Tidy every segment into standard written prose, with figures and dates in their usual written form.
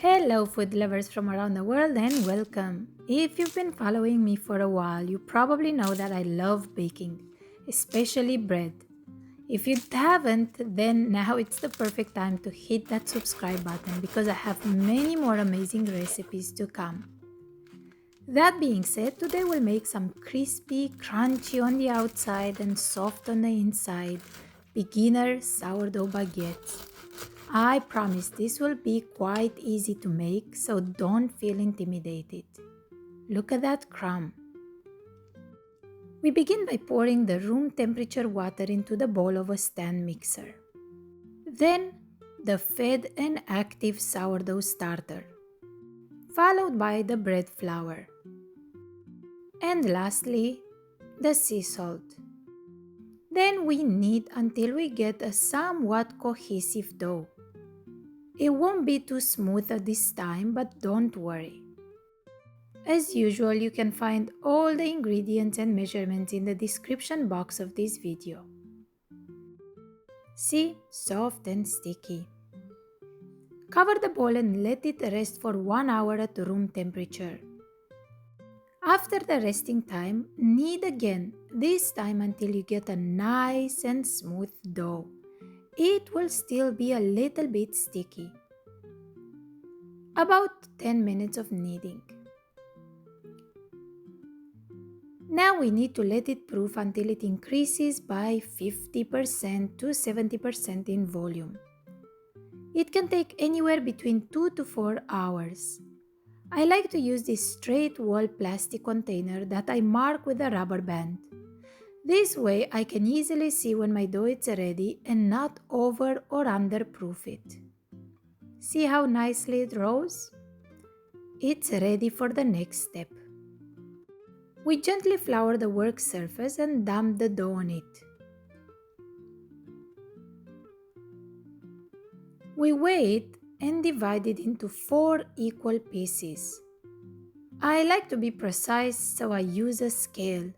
Hello, food lovers from around the world, and welcome. If you've been following me for a while, you probably know that I love baking, especially bread. If you haven't, then now it's the perfect time to hit that subscribe button because I have many more amazing recipes to come. That being said, today we'll make some crispy, crunchy on the outside and soft on the inside beginner sourdough baguettes. I promise this will be quite easy to make, so don't feel intimidated. Look at that crumb. We begin by pouring the room temperature water into the bowl of a stand mixer. Then, the fed and active sourdough starter, followed by the bread flour. And lastly, the sea salt. Then we knead until we get a somewhat cohesive dough. It won't be too smooth at this time, but don't worry. As usual, you can find all the ingredients and measurements in the description box of this video. See, soft and sticky. Cover the bowl and let it rest for 1 hour at room temperature. After the resting time, knead again, this time until you get a nice and smooth dough. It will still be a little bit sticky. About 10 minutes of kneading. Now we need to let it proof until it increases by 50% to 70% in volume. It can take anywhere between 2 to 4 hours. I like to use this straight wall plastic container that I mark with a rubber band. This way I can easily see when my dough is ready and not over or under proof it. See how nicely it rose? It's ready for the next step. We gently flour the work surface and dump the dough on it. We weigh it and divide it into 4 equal pieces. I like to be precise, so I use a scale.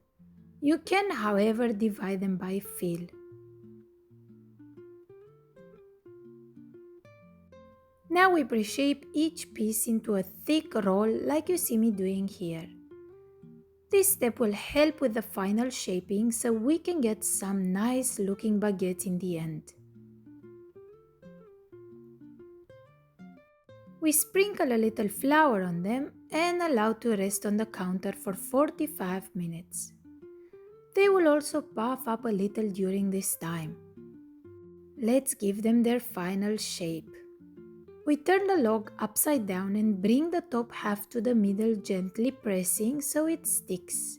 You can, however, divide them by feel. Now we pre-shape each piece into a thick roll like you see me doing here. This step will help with the final shaping so we can get some nice looking baguettes in the end. We sprinkle a little flour on them and allow to rest on the counter for 45 minutes. They will also puff up a little during this time. Let's give them their final shape. We turn the log upside down and bring the top half to the middle, gently pressing so it sticks.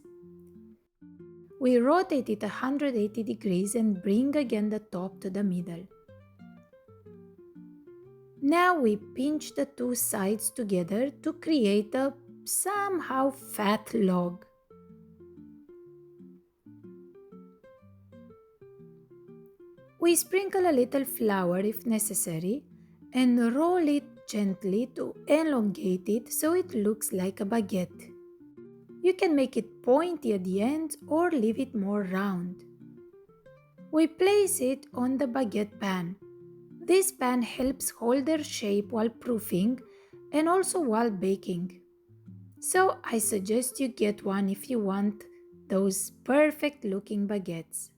We rotate it 180 degrees and bring again the top to the middle. Now we pinch the two sides together to create a somehow fat log. We sprinkle a little flour if necessary and roll it gently to elongate it so it looks like a baguette. You can make it pointy at the end or leave it more round. We place it on the baguette pan. This pan helps hold their shape while proofing and also while baking. So I suggest you get one if you want those perfect looking baguettes.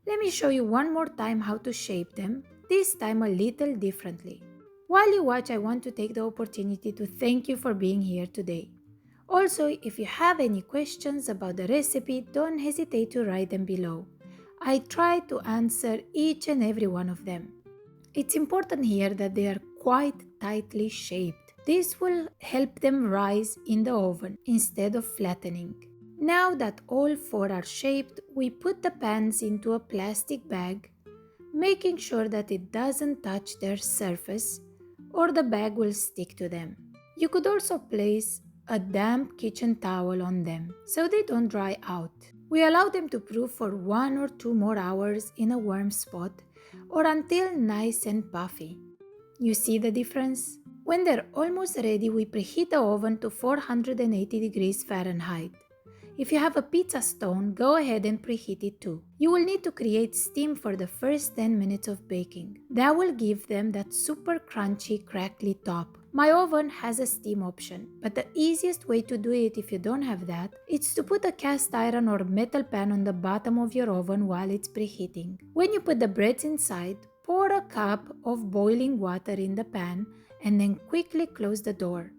Let me show you one more time how to shape them, this time a little differently. While you watch, I want to take the opportunity to thank you for being here today. Also, if you have any questions about the recipe, don't hesitate to write them below. I try to answer each and every one of them. It's important here that they are quite tightly shaped. This will help them rise in the oven instead of flattening. Now that all 4 are shaped, we put the pans into a plastic bag, making sure that it doesn't touch their surface or the bag will stick to them. You could also place a damp kitchen towel on them so they don't dry out. We allow them to proof for 1 or 2 more hours in a warm spot or until nice and puffy. You see the difference? When they're almost ready, we preheat the oven to 480 degrees Fahrenheit. If you have a pizza stone, go ahead and preheat it too. You will need to create steam for the first 10 minutes of baking. That will give them that super crunchy, crackly top. My oven has a steam option, but the easiest way to do it if you don't have that is to put a cast iron or metal pan on the bottom of your oven while it's preheating. When you put the breads inside, pour a cup of boiling water in the pan and then quickly close the door.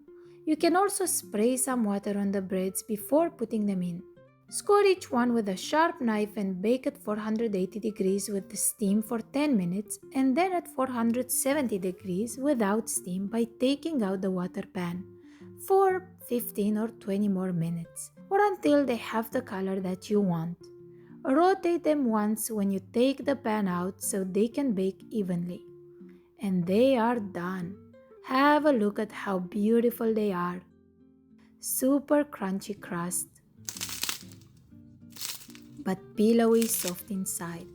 You can also spray some water on the breads before putting them in. Score each one with a sharp knife and bake at 480 degrees with the steam for 10 minutes and then at 470 degrees without steam by taking out the water pan for 15 or 20 more minutes or until they have the color that you want. Rotate them once when you take the pan out so they can bake evenly. And they are done. Have a look at how beautiful they are. Super crunchy crust, but pillowy soft inside.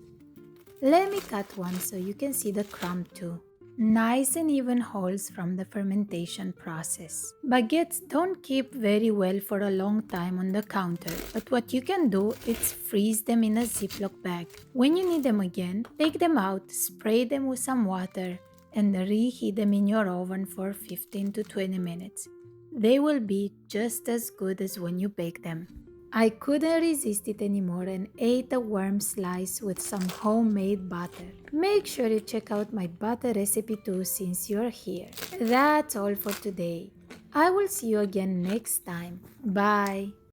Let me cut one so you can see the crumb too. Nice and even holes from the fermentation process. Baguettes don't keep very well for a long time on the counter, but what you can do is freeze them in a Ziploc bag. When you need them again, take them out, spray them with some water, and reheat them in your oven for 15 to 20 minutes. They will be just as good as when you bake them. I couldn't resist it anymore and ate a warm slice with some homemade butter. Make sure you check out my butter recipe too since you're here. That's all for today. I will see you again next time. Bye!